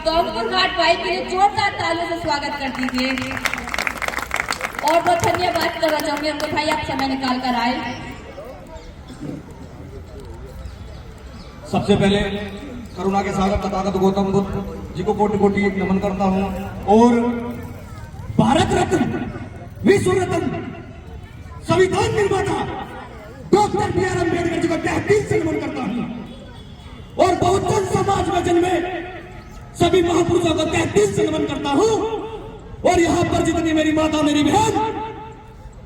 तो अंकुर घाट भाई के लिए जोरदार तालियों से स्वागत कर दीजिए। और बहुत धन्यवाद करना चाहूंगी अंकुर भाई, आप समय निकाल कर आए। सबसे पहले करुणा के सागर तथागत गौतम बुद्ध जी को कोटि कोटि नमन करता हूं और भारत रत्न, विश्व रत्न, संविधान निर्माता doctor B are Ambedkar ji को तहे दिल से नमन करता हूं और बहुजन समाज में जन्मे सभी महापुरुषों को तहे दिल से नमन करता हूं। और यहाँ पर जितनी मेरी माता, मेरी बहन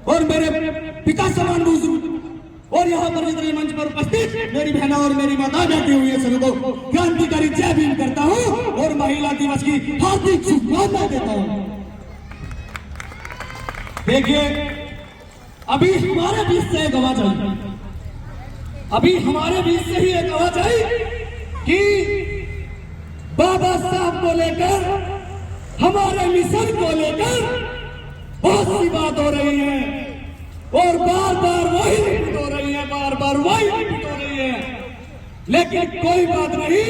और मेरे पिता समान बुजुर्ग और यहाँ पर जितने मंच पर उपस्थित मेरी बहना और मेरी माता बैठी हुई है, सभी को क्रांतिकारी जय भीम करता हूँ और महिला दिवस की हार्दिक शुभकामनाएं देता हूँ। देखिए, अभी हमारे बीच से एक आवाज आई, अभी हमारे बीच से ही एक आवाज आई कि बाबा साहब को लेकर, हमारे मिशन को लेकर बहुत सी बात हो रही है और बार बार वही रिपीट हो रही है, बार बार वही रिपीट हो रही है। लेकिन कोई बात नहीं,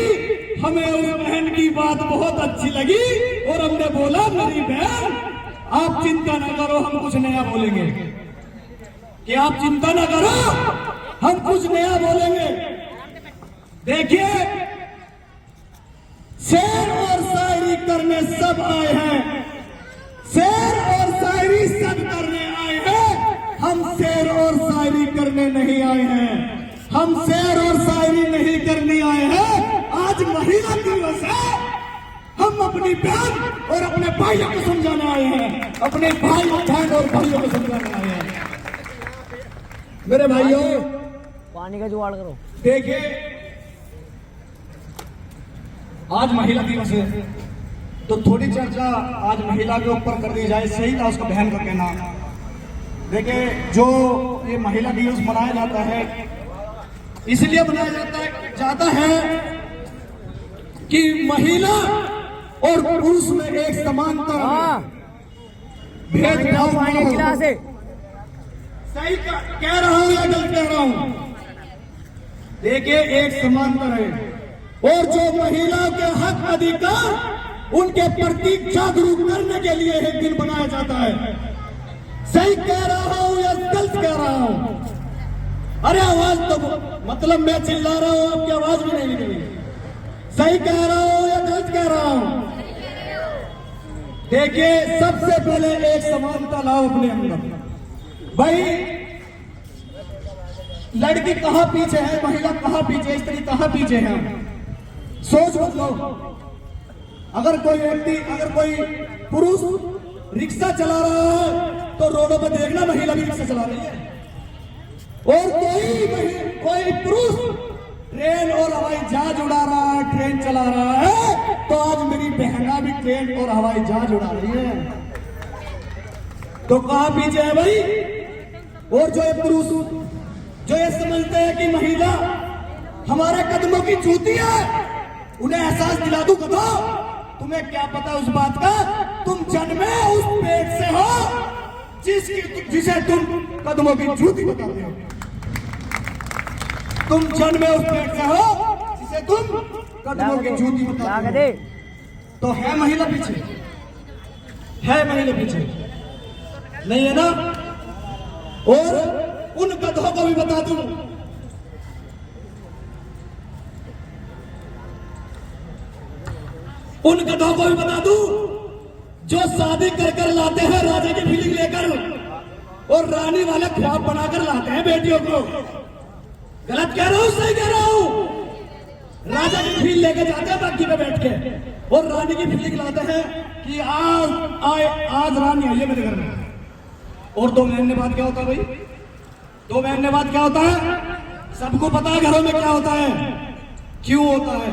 हमें उस बहन की बात बहुत अच्छी लगी और हमने बोला मेरी बहन आप चिंता न करो, हम कुछ नया बोलेंगे, कि आप चिंता न करो हम कुछ नया बोलेंगे। देखिए, शेर और शायरी करने सब आए हैं, शेर और शायरी सब करने आए हैं, हम शेर और शायरी करने नहीं आए हैं, हम शेर और शायरी नहीं करने आए हैं। आज महिला दिवस है, हम अपनी बहन और अपने भाइयों को समझाने आए हैं, अपने भाई बहन और भाइयों को समझाने आए हैं। मेरे भाइयों, पानी का जुगाड़ करो। देखिए, आज महिला दिवस है तो थोड़ी चर्चा आज महिला के ऊपर कर दी जाए, सही था उसको बहन का कहना। देखिए, जो ये महिला दिवस मनाया जाता है इसलिए मनाया जाता है कि महिला और पुरुष में एक समानता, भेदभाव न हो। सही कह रहा हूं या गलत कह रहा हूं? देखिए, एक समानता है और जो महिलाओं के हक अधिकार उनके प्रति जागरूक करने के लिए एक दिन बनाया जाता है। सही कह रहा हूं या गलत कह रहा हूं? अरे आवाज तो, मतलब मैं चिल्ला रहा हूं, आपकी आवाज भी नहीं निकली। सही कह रहा हूं या गलत कह रहा हूं? देखिए, सबसे पहले एक समानता लाओ अपने अंदर। भाई, लड़की कहां पीछे है, महिला कहां पीछे है, स्त्री कहां पीछे है? सोच बदलो। अगर कोई व्यक्ति, अगर कोई पुरुष रिक्शा चला रहा है तो रोडों पर देखना महिला भी रिक्शा चला रही है, और कोई पुरुष ट्रेन और हवाई जहाज उड़ा रहा है, ट्रेन चला रहा है, तो आज मेरी बहना भी ट्रेन और हवाई जहाज उड़ा रही है। तो कहां पीछे है भाई? और जो ये पुरुष जो ये समझते हैं कि महिला हमारे कदमों की जूती है, उन्हें एहसास दिला दूं कदो, तुम्हें क्या पता उस बात का, तुम जन्मे उस पेट से हो जिसे तुम कदमों की जूती बताते हो। तुम जन्मे उस पेट से हो जिसे तुम कदमों की जूती बताते हो। तो है महिला पीछे? है महिला पीछे? नहीं है ना? और उन गधों को भी बता दूं, उन गधों को भी बता दूं जो शादी कर लाते हैं राजा की फीलिंग लेकर और रानी वाले ख्वाब बनाकर लाते हैं बेटियों को। गलत कह रहा हूं, सही कह रहा हूं? राजा की फील लेके जाते हैं बाकी पे बैठ के और रानी की फीलिंग लाते हैं कि आज रानी आई है मेरे घर में। और 2 महीने बाद क्या होता है भाई? 2 महीने बाद क्या होता है? सबको पता है घरों में क्या होता है, क्यों होता है,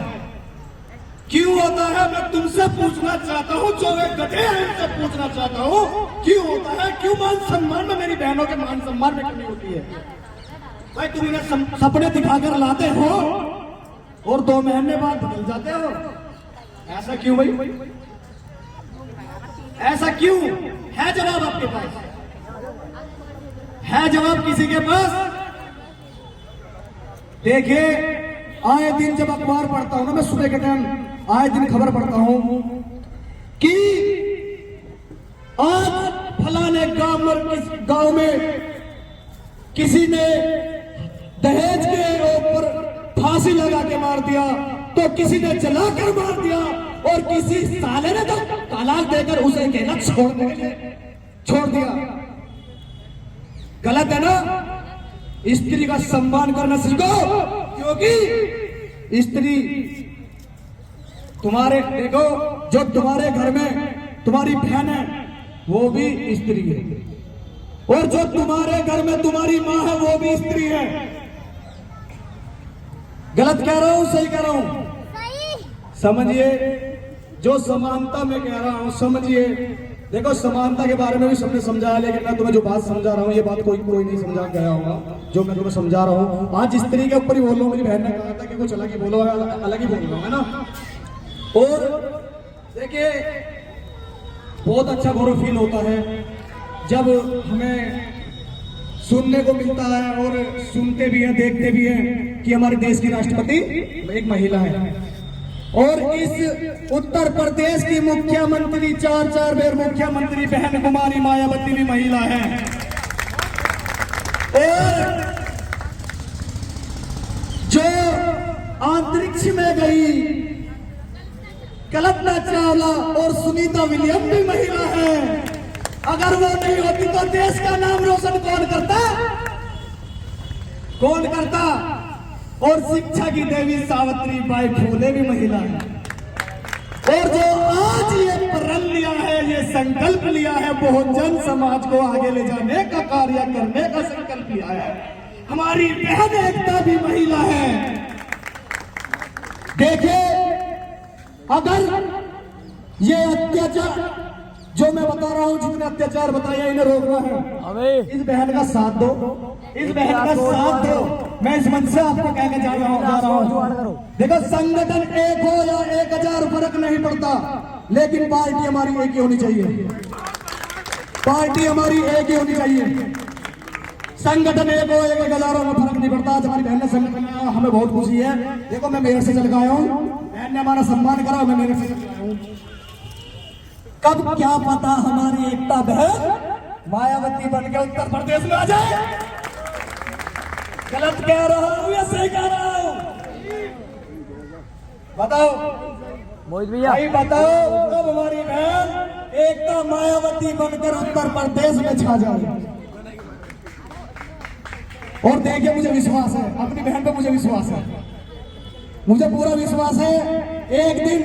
क्यों होता है? मैं तुमसे पूछना चाहता हूं, जो वे गधे हैं उनसे पूछना चाहता हूं, क्यों होता है? क्यों मान सम्मान में, मेरी बहनों के मान सम्मान में कमी होती है? भाई, तुम इन्हें सपने दिखाकर लाते हो और 2 महीने बाद बदल जाते हो। ऐसा क्यों भाई? ऐसा क्यों? है जवाब आपके पास? है जवाब किसी के पास? देखिए, आए दिन जब अखबार पढ़ता हूं ना मैं सुबह के टाइम, आए दिन खबर पढ़ता हूं कि आज फलाने गांव में किसी ने दहेज के ऊपर फांसी लगा के मार दिया, तो किसी ने जलाकर मार दिया, और किसी साले ने तो तलाक देकर उसे अकेला छोड़ दिया। गलत है ना? स्त्री का सम्मान करना सीखो, क्योंकि स्त्री तुम्हारे, देखो जो तुम्हारे घर में तुम्हारी बहन है वो भी स्त्री है, और जो तुम्हारे घर में तुम्हारी माँ है वो भी स्त्री है। गलत कह रहा हूं सही कह रहा हूं? समझिए, जो समानता में कह रहा हूं समझिए। देखो समानता के बारे में भी सबने समझाया, लेकिन मैं तुम्हें जो बात समझा रहा हूं ये बात कोई नहीं समझा गया होगा जो मैं तुम्हें समझा रहा हूं। आज स्त्री के ऊपर ही बोल रहा हूं। मेरी बहन ने कहा था कि कुछ अलग ही बोलो, अलग ही बोल रहा हूं, है ना? और देखिए, बहुत अच्छा गौरव फील होता है जब हमें सुनने को मिलता है, और सुनते भी हैं देखते भी हैं कि हमारे देश की राष्ट्रपति एक महिला है, और इस उत्तर प्रदेश की मुख्यमंत्री 4 बार मुख्यमंत्री बहन कुमारी मायावती भी महिला है। और जो अंतरिक्ष में गई कल्पना चावला और सुनीता विलियम भी महिला है। अगर वो नहीं होती तो देश का नाम रोशन कौन करता? कौन करता? और शिक्षा की देवी सावित्री बाई फुले भी महिला है। और जो आज ये प्रण लिया है, ये संकल्प लिया है, बहुजन समाज को आगे ले जाने का कार्य करने का संकल्प लिया है, हमारी बहन एकता भी महिला है। देखिए, अगर ये अत्याचार जो मैं बता रहा हूं, जितने अत्याचार बताया इन्हें रोकना है, इस बहन का साथ दो, इस बहन का साथ दो। मैं इस मंच से आपको कह के जा रहा हूं। देखो, संगठन एक हो या 1000 फर्क नहीं पड़ता, लेकिन पार्टी हमारी एक ही होनी चाहिए। पार्टी हमारी एक ही होनी चाहिए। संगठन एक हो 1000 में फर्क नहीं पड़ता। आज हमारी बहन ने संगठन में, हमें बहुत खुशी है। देखो, मैं मेरठ से चल आया हूँ, बहन ने हमारा सम्मान करा, मैं मेरठ से चल आया हूँ। कब क्या पता हमारी एकता बहन मायावती बन के उत्तर प्रदेश में आ जाए। गलत कह रहा हूं या सही कह रहा हूं? बताओ मोहित भैया, भाई बताओ, कब हमारी बहन एकता मायावती बनकर उत्तर प्रदेश में छा जाए। और देखिए, मुझे विश्वास है अपनी बहन पे, मुझे विश्वास है, मुझे पूरा विश्वास है, एक दिन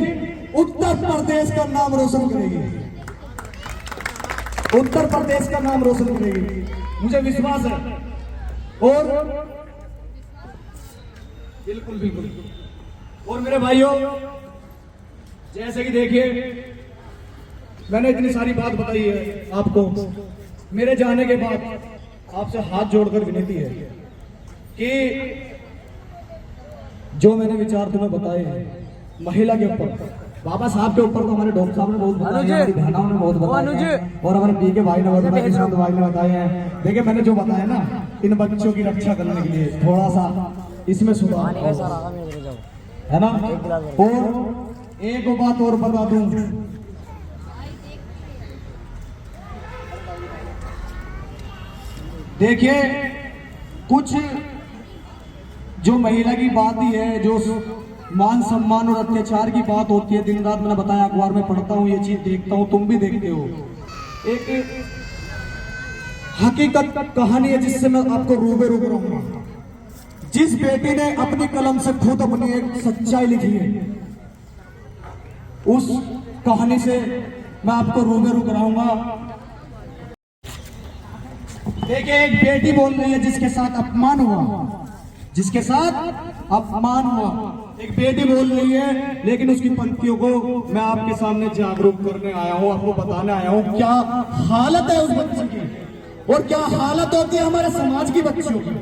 उत्तर प्रदेश का नाम रोशन करेगी। उत्तर प्रदेश का नाम रोशन करेगी, मुझे विश्वास है। और बिल्कुल बिल्कुल। और मेरे भाइयों, जैसे कि देखिए, मैंने इतनी सारी बात बताई है आपको। मेरे जाने के बाद आपसे हाथ जोड़कर विनती है कि जो मैंने विचार तुम्हें बताए हैं महिला के ऊपर, बाबा साहब के ऊपर तो हमारे डॉक्टर साहब ने बहुत बताया, हमारी बहनों ने बहुत बताया है, और हमारे पी के भाई ने बहुत बताया, किसान भाई ने बताए हैं। देखिए, मैंने जो बताया ना, इन बच्चों की रक्षा करने के लिए थोड़ा सा इसमें सुधार है ना। और एक बात और बता दूं, देखिए, कुछ जो महिला की बात ही है, जो मान सम्मान और अत्याचार की बात होती है, दिन रात मैंने बताया, अखबार में पढ़ता हूँ, ये चीज देखता हूँ, तुम भी देखते हो। एक हकीकत कहानी है जिससे मैं आपको रूबरू करूंगा। जिस बेटी ने अपनी कलम से खुद अपनी एक सच्चाई लिखी है, उस कहानी से मैं आपको रूबरू कराऊंगा। देखिए, एक बेटी बोल रही है जिसके साथ अपमान हुआ, जिसके साथ अपमान हुआ, एक बेटी बोल रही है, लेकिन उसकी पंक्तियों को मैं आपके सामने जागरूक करने आया हूं, आपको बताने आया हूं क्या हालत है उस बच्ची की, और क्या हालत होती है हमारे समाज की बच्चियों की।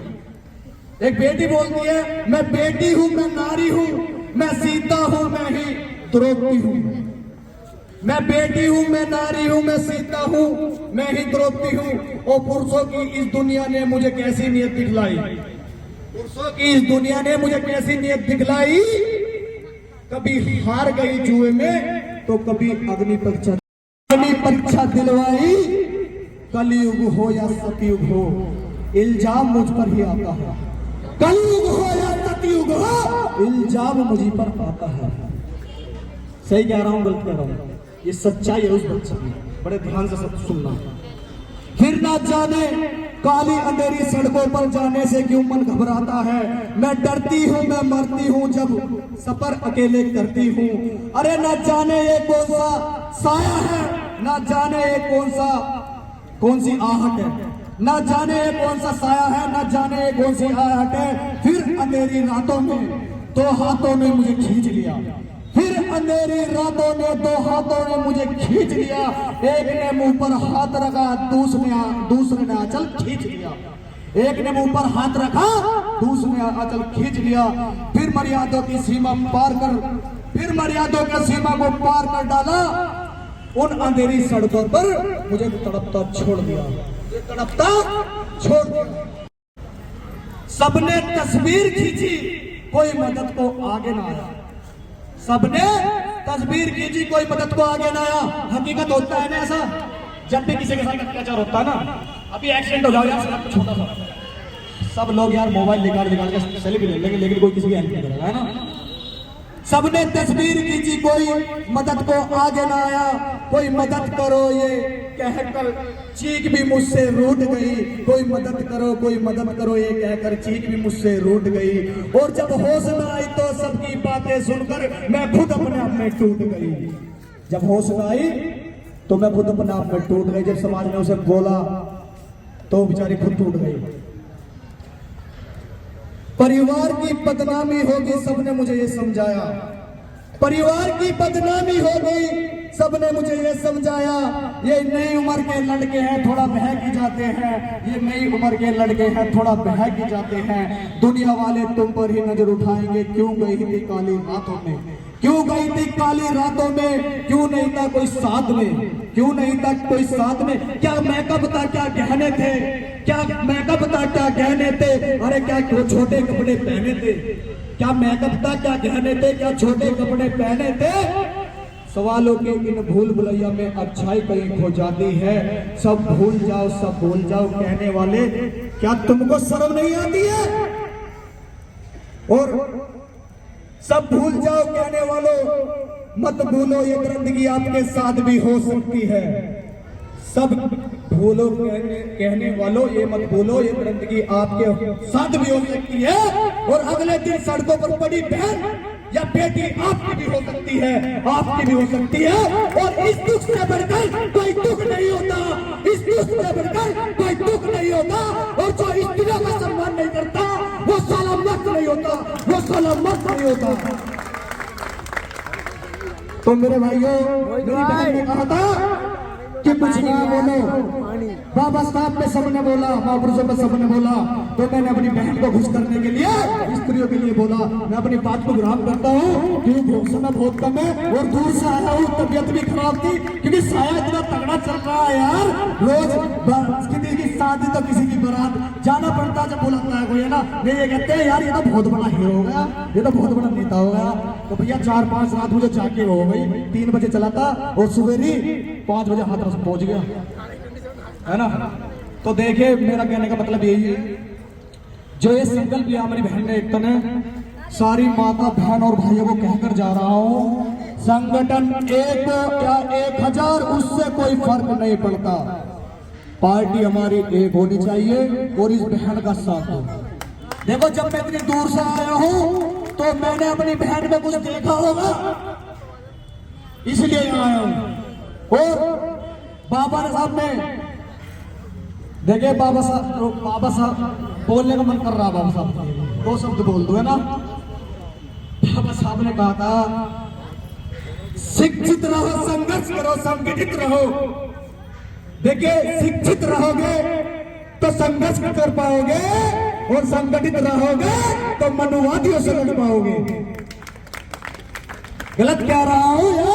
एक बेटी बोलती है, मैं बेटी हूं, मैं नारी हूं, मैं सीता हूं, मैं ही द्रौपदी हूं। मैं बेटी हूं, मैं नारी हूं, मैं सीता हूं, मैं ही द्रौपदी हूं। और पुरुषों की इस दुनिया ने मुझे कैसी नीयत दिखलाई, पुरुषों की इस दुनिया ने मुझे कैसी नीयत दिखलाई कभी हार गई जुए में तो कभी अग्नि परीक्षा दिलवाई। कलयुग हो या सतयुग हो, इल्जाम मुझ पर ही आता है। कलयुग हो या सतयुग हो, इल्जाम मुझी पर आता है। सही कह रहा हूं गलत कह रहा हूं? ये सच्चाई है उस बच्चे की, बड़े ध्यान से सब सुनना। फिर ना जाने काली अंधेरी सड़कों पर जाने से क्यों मन घबराता है। मैं डरती हूँ, मैं मरती हूँ जब सफर अकेले करती हूँ। अरे ना जाने ये कौन सा साया है, ना जाने ये कौन सी आहट है, ना जाने ये कौन सा साया है, ना जाने ये कौन सी आहट है। फिर अंधेरी रातों में दो हाथों ने मुझे खींच लिया, फिर अंधेरी रातों ने दो हाथों ने मुझे खींच लिया। एक ने मुंह पर हाथ रखा, दूसरे ने आंचल खींच लिया। एक ने मुंह पर हाथ रखा, दूसरे ने आंचल खींच लिया। फिर मर्यादों की सीमा को पार कर डाला। उन अंधेरी सड़कों पर मुझे तड़पता छोड़ दिया। सबने तस्वीर खींची, कोई मदद को आगे ना आया। सबने तस्वीर खींची, कोई मदद को आगे ना आया। हकीकत होता है ना ऐसा, जब भी किसी के साथ अत्याचार होता है ना, अभी एक्सीडेंट हो जाओ यार छोटा सा, सब लोग यार मोबाइल निकाल के सेल्फी ले लेंगे, लेकिन कोई किसी की हेल्प नहीं करेगा, है ना। सबने तस्वीर खींची, कोई मदद को आगे ना आया। कोई मदद करो ये कहकर चीख भी मुझसे रूठ गई। कोई मदद करो ये कहकर चीख भी मुझसे रूठ गई। और जब होश न आई तो सबकी बातें सुनकर मैं खुद अपने आप में टूट गई। जब होश न आई तो मैं खुद अपने आप में टूट गई। जब समाज ने उसे बोला तो बेचारी खुद टूट गई। परिवार की बदनामी होगी, सबने मुझे ये समझाया। परिवार की बदनामी हो गई, सबने मुझे ये समझाया। ये नई उम्र के लड़के हैं, थोड़ा बहक जाते हैं। ये नई उम्र के लड़के हैं, थोड़ा बहक जाते हैं। दुनिया वाले तुम पर ही नजर उठाएंगे। क्यों गई थी काली रातों में, क्यों गई थी काली रातों में। क्यों नहीं था कोई साथ में, क्यों नहीं था कोई साथ में। क्या मेकअप था, क्या गहने थे, क्या मेकअप था, क्या गहने थे। अरे क्या छोटे कपड़े पहने थे, क्या मेकअप था, क्या गहने थे, क्या छोटे कपड़े पहने थे। सवालों की इन भूल भुलैया में अच्छाई कहीं खो जाती है। सब भूल जाओ, सब भूल जाओ कहने वाले, क्या तुमको शर्म नहीं आती है। और सब भूल जाओ कहने वालों, मत भूलो ये दरिंदगी आपके साथ भी हो सकती है। सब भूलो कहने वालों, ये मत भूलो ये दरिंदगी आपके साथ भी हो सकती है। और अगले दिन सड़कों पर पड़ी बहन या बेटी आपकी भी हो सकती है, आपकी भी हो सकती है। और इस दुख से बढ़कर कोई दुख नहीं होता, इस दुख से बढ़कर कोई दुख नहीं होता। और जो स्त्रियों का सम्मान नहीं करता वो साला मर्द नहीं होता, वो साला मर्द नहीं होता। तो मेरे भाइयों, मेरी बहन ने कहा था कि कुछ ना बोलो। बाबा साहब पे सबने बोला, महापुरुषों पे सबने बोला। तो मैंने अपनी बहन को खुश करने के लिए, स्त्रियों के लिए बोला। मैं अपनी बात को ग्रहण करता हूँ क्योंकि समय बहुत कम है और दूर से आया हूँ। तबियत भी खराब थी क्योंकि साया इतना तगड़ा चल रहा है यार। रोज किसी की शादी तो किसी की बारात जाना पड़ता है। जब बुलाता है कोई, है ना, ये कहते हैं यार ये तो बहुत बड़ा हीरो हो गया, ये तो बहुत बड़ा नेता हो गया। तो भैया 4-5 रात मुझे जाके हो गई। 3 बजे चला था और सवेरे 5 बजे हाथरस पहुंच गया, है ना। तो देखिए मेरा कहने का मतलब यही है, जो ये संकल्प लिया हमारी बहन ने, एक तो ने सारी माता बहन और भाइयों को कहकर जा रहा हूँ, संगठन एक या 1000 उससे कोई फर्क नहीं पड़ता। पार्टी हमारी एक होनी चाहिए और इस बहन का साथ हो। देखो जब मैं इतनी दूर से आया हूँ तो मैंने अपनी बहन में कुछ देखा होगा, इसलिए यहाँ आया हूँ। और बाबा साहब ने देखिए, बाबा साहब बोलने का मन कर रहा। बाबा साहब 2 शब्द बोल दो, है ना। बाबा साहब ने कहा था शिक्षित रहो, संघर्ष करो, संगठित रहो। देखिए शिक्षित रहोगे तो संघर्ष कर पाओगे और संगठित रहोगे तो मनुवादियों से लड़ पाओगे। गलत कह रहा हूं या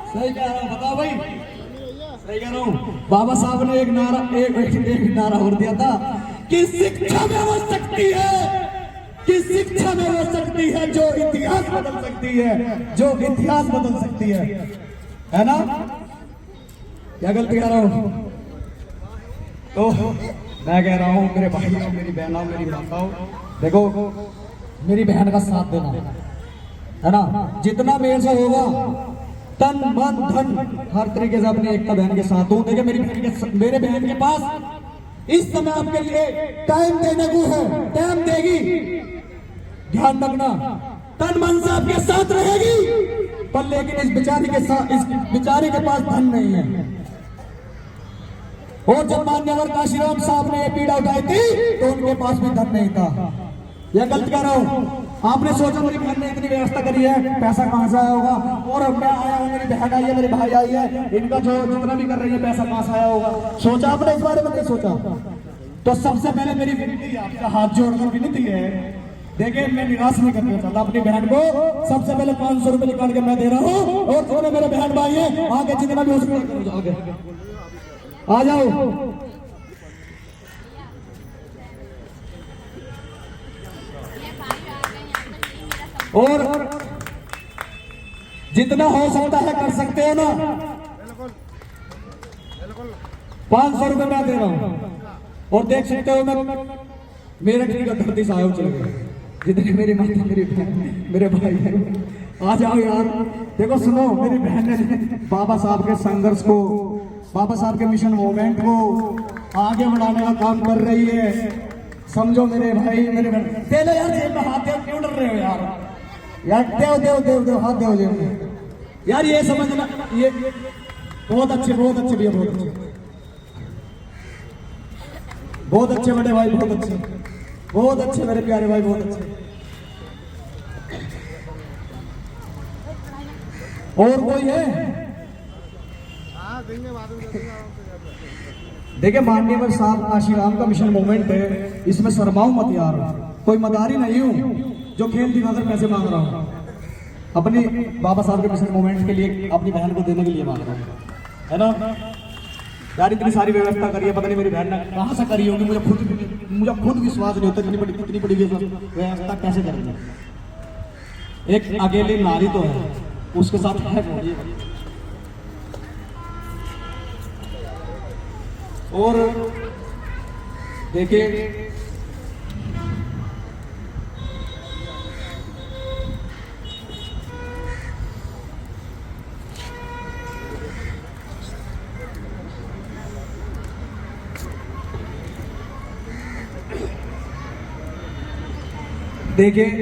सही कह रहा हूं, बताओ भाई, सही कह रहा हूं। बाबा साहब ने एक नारा और दिया था कि शिक्षा में वो शक्ति है कि शिक्षा में वो शक्ति है जो इतिहास बदल सकती है, जो इतिहास बदल सकती है ना? क्या गलती कह रहा हूं? तो मैं कह रहा हूं मेरे भाइयों, मेरी बहनों, मेरी माताओं, देखो मेरी बहन का साथ देना, है ना? जितना मेरे से होगा तन मन धन हर तरीके से अपनी एकता बहन के साथ दूं। देखिए मेरे बहन के पास इस समय आपके लिए टाइम देने को है, टाइम देगी, ध्यान रखना, तन मन से आपके साथ रहेगी, पर लेकिन इस बेचारे के पास धन नहीं है। और जब मान्यवर काशीराम साहब ने ये पीड़ा उठाई थी तो उनके पास भी धन नहीं था। यह गलत कह रहा हूं? आपने सोचा मेरी बहन ने इतनी व्यवस्था करी है, पैसा कहां से आया होगा? और अब मैं आया हूं, मेरी बहन आई है, मेरे भाई आई है, इनका जो जितना भी कर रही है पैसा कहां से आया होगा? सोचा आपने इस बारे में? नहीं सोचा। तो सबसे पहले मेरी विनती आपका हाथ जोड़कर विनती है, देखिए मैं निराश नहीं करना चाहता अपनी बहन को। सबसे पहले 500 रुपए निकाल के मैं दे रहा हूं, और थोड़े मेरे बहन भाई है आगे जितना भी हो सके आगे आ जाओ। और जितना हो सकता है कर सकते हो ना। 500 रुपए मैं दे रहा हूं, और देख सकते हो मैं मेरठ की धरती से आया चल गया, जितने मेरी माता, मेरी बहन, मेरे भाई हैं, आ जाओ यार। देखो सुनो, मेरी बहन ने बाबा साहब के संघर्ष को, बाबा साहब के मिशन मूवमेंट को आगे बढ़ाने का काम कर रही है। समझो मेरे भाई, मेरे बहन, दे लो यार, जेब में हाथ दे, क्यों डर रहे हो यार? यार देव देव देव देव हाथ देव जेब में यार। ये समझना, ये बहुत अच्छे भैया, बहुत अच्छे बड़े भाई, बहुत अच्छे मेरे प्यारे भाई, बहुत अच्छे। और कोई है? देखिए माननीय साहब काशीराम का मिशन मूवमेंट है, इसमें शर्माऊं मत यार, कोई मदारी नहीं हूं जो खेल दिखाकर पैसे मांग रहा हूं। अपनी बाबा साहब के मिशन मूवमेंट के लिए अपनी बहन को देने के लिए मांग रहा हूं, है ना यार? इतनी सारी व्यवस्था करी है, पता नहीं मेरी बहन ने कहां से करी होगी, मुझे खुद विश्वास नहीं होता कितनी बड़ी व्यवस्था कैसे करेंगे। एक अकेली नारी तो है, उसके साथ है। और देखिए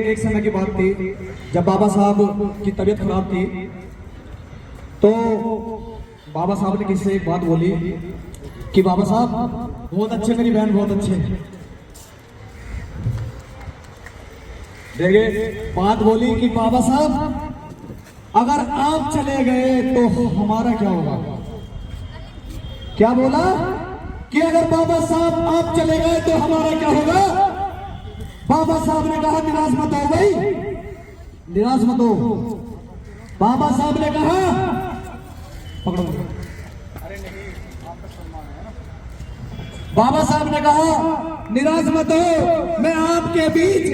एक समय की बात थी जब बाबा साहब की तबीयत खराब थी, तो बाबा साहब ने किससे एक बात बोली कि बाबा साहब बहुत अच्छे, मेरी बहन बहुत अच्छे। देखिए बात बोली कि बाबा साहब अगर आप चले गए तो हमारा क्या होगा? क्या बोला कि अगर बाबा साहब आप चले गए तो हमारा क्या होगा? बाबा साहब ने कहा निराश मत हो भाई, निराश मत हो। बाबा साहब ने कहा, पकड़ो, बाबा साहब ने कहा निराश मत हो, मैं आपके बीच,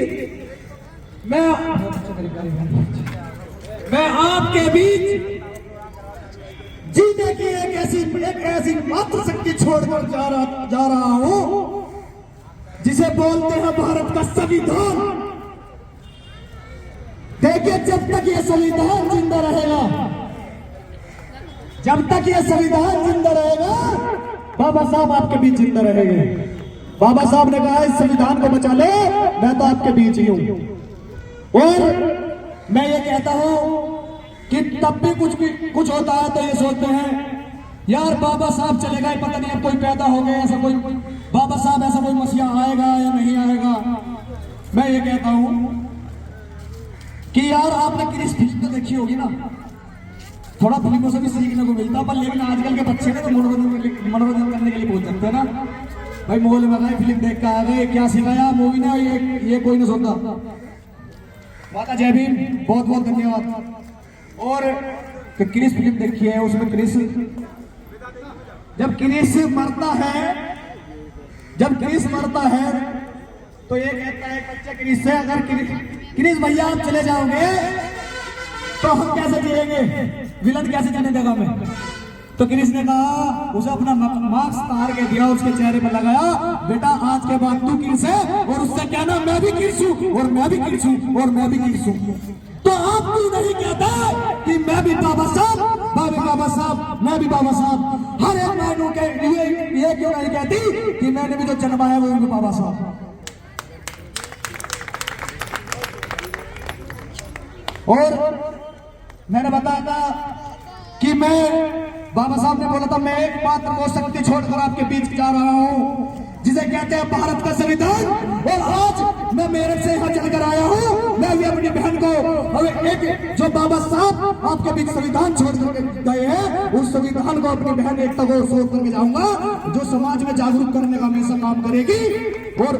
मैं आपके बीच जीने की एक ऐसी मात्र शक्ति छोड़कर जा रहा हूं जिसे बोलते हैं भारत का संविधान। देखिए जब तक ये संविधान जिंदा रहेगा, जब तक ये संविधान जिंदा रहेगा, बाबा साहब आपके बीच जिंदा रहेंगे। बाबा साहब ने कहा इस संविधान को बचा ले, मैं तो आपके बीच ही हूं। और मैं ये कहता हूं कि तब भी कुछ होता है तो ये सोचते हैं यार बाबा साहब चले गए, पता नहीं अब कोई पैदा हो गया, ऐसा कोई बाबा साहब, ऐसा कोई मसीहा आएगा या नहीं आएगा। मैं ये कहता हूं कि यार आपने क्रिस फिल्म तो देखी होगी ना, थोड़ा फिल्मों से भी सीखने को मिलता, पर लेकिन आजकल के बच्चे ने तो मनोरंजन करने के लिए पहुंच सकते हैं ना भाई। मोबाइल में गए, फिल्म देख कर आ गए, क्या सिखाया मूवी ने, ये कोई नहीं सोचता। माता जय भीम, बहुत बहुत धन्यवाद। और क्रिस फिल्म देखी है, उसमें क्रिस जब क्रिस मरता है तो ये कहता है बच्चे क्रिस से, अगर क्रिस भैया आप चले जाओगे तो हम कैसे जिएंगे, विलन कैसे जाने देगा हमें। तो क्रिस ने कहा, उसे अपना मास्क तार के दिया, उसके चेहरे पर लगाया, बेटा आज के बाद तू क्रिस है और उससे कहना मैं भी क्रिस हूं और मैं भी क्रिस हूं और मैं भी क्रिस हूं। तो आप क्यों नहीं कहते कि मैं भी बाबा साहब, बाबा साहब, मैं भी बाबा साहब। हर एक मायनों के लिए ये क्यों नहीं कहती कि मैंने भी जो जन्माया वो भी बाबा साहब। और मैंने बताया था कि मैं, बाबा साहब ने बोला था मैं एक मात्र वो शक्ति छोड़कर आपके बीच जा रहा हूं जिसे कहते हैं भारत का संविधान। और आज मैं मेरठ से यहाँ चलकर आया हूँ, मैं भी अपनी बहन को, और एक जो बाबा साहब आपके बीच संविधान छोड़ कर गए हैं, उस संविधान को अपनी बहन एकता को सौंप करके जाऊंगा, जो समाज में जागरूक करने का हमेशा काम करेगी। और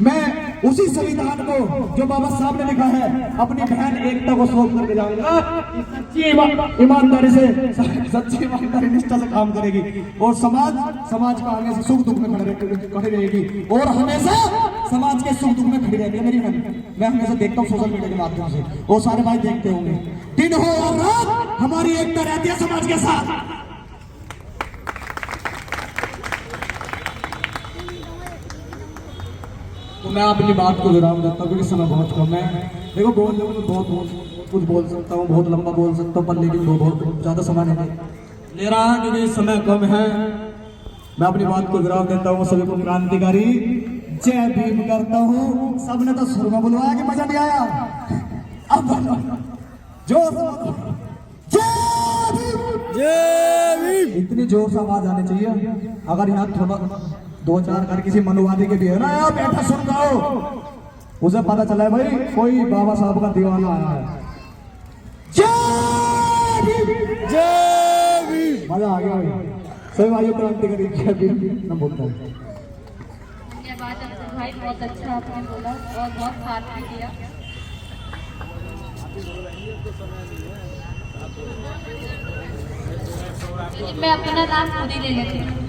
मैं उसी संविधान को जो बाबा साहब ने लिखा है अपनी बहन एकता को सौंप करके जाऊंगा। सच्ची ईमानदारी से, सच्ची ईमानदारी निष्ठा से काम करेगी और समाज का आगे से सुख दुख में खड़ी रहेगी और हमेशा समाज के सुख दुख में खड़ी रहेगी मेरी बहन। मैं हमेशा देखता हूँ सोशल मीडिया के माध्यम से, वो सारे भाई देखते होंगे, दिन हो और रात हमारी एकता रहती है समाज के साथ। तो मैं अपनी बात को विराम देता हूँ क्योंकि समय बहुत कम है। देखो बहुत कुछ बोल सकता हूँ, बहुत लंबा बोल सकता हूँ, पर लेकिन वो बहुत ज़्यादा समय नहीं ले रहा क्योंकि समय कम है। मैं अपनी बात को विराम देता हूँ। सभी को क्रांतिकारी जय भीम करता हूँ। सबने तो सुर में बुलवाया कि मजा नहीं आया, अब जोर जय भीम, इतनी जोर से आवाज आनी चाहिए। अगर यहाँ थोड़ा 2-4 घर किसी मनवादी के भी है ना, यहाँ बैठा सुन रहा हो, उसे पता चला है भाई कोई बाबा साहब का दीवाना आया है। जय भीम, मजा आ गया भाई। सभी भाइयों क्रांतिकारी जय भीम मैं बोलता हूँ। धन्यवाद अफजल भाई, बहुत अच्छा आपने बोला और बहुत साथ भी दिया। मैं अपना नाम खुद ही ले लेती हूँ।